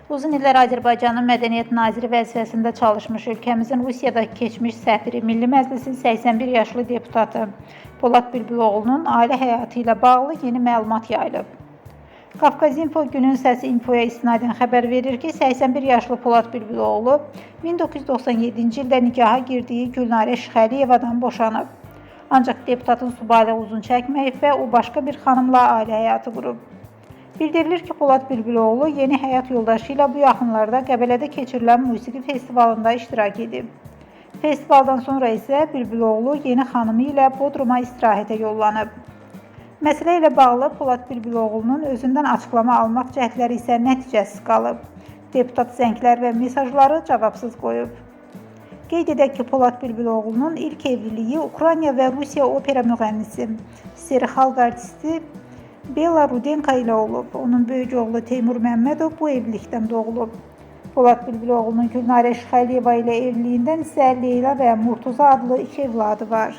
Uzun illər Azərbaycanın mədəniyyət naziri vəzifəsində çalışmış ölkəmizin Rusiyadakı keçmiş səfiri, Milli Məclisin 81 yaşlı deputatı Polad Bülbüloğlu'nun ailə həyatı ilə bağlı yeni məlumat yayılıb. Qafqazinfo Günün Səsi infoya istinadən xəbər verir ki, 81 yaşlı Polad Bülbüloğlu 1997-ci ildə nikaha girdiyi Gülnarə Şıxəliyevadan boşanıb. Ancaq deputatın subaylığı uzun çəkməyib və o başqa bir xanımla ailə həyatı qurub. Bildirilir ki, Polad Bülbüloğlu yeni həyat yoldaşı ilə bu yaxınlarda Qəbələdə keçirilən musiqi festivalında iştirak edib. Festivaldan sonra isə Bülbüloğlu yeni xanımı ilə Bodruma istirahətə yollanıb. Məsələ ilə bağlı Polad Bülbüloğlu'nun özündən açıqlama almaq cəhdləri isə nəticəsiz qalıb. Deputat zənglər və mesajları cavabsız qoyub. Qeyd edək ki, Polad Bülbüloğlu'nun ilk evliliyi Ukrayna və Rusiya opera müğənnisi, Seri xalq artisti Bella Rudenko ilə olub. Onun böyük oğlu Teymur Məmmədov bu evlilikdən doğulub. Polad Bülbüloğlu'nun Gülnarə Şıxəliyeva ilə evliliyindən isə Leyla və Murtuza adlı 2 evladı var.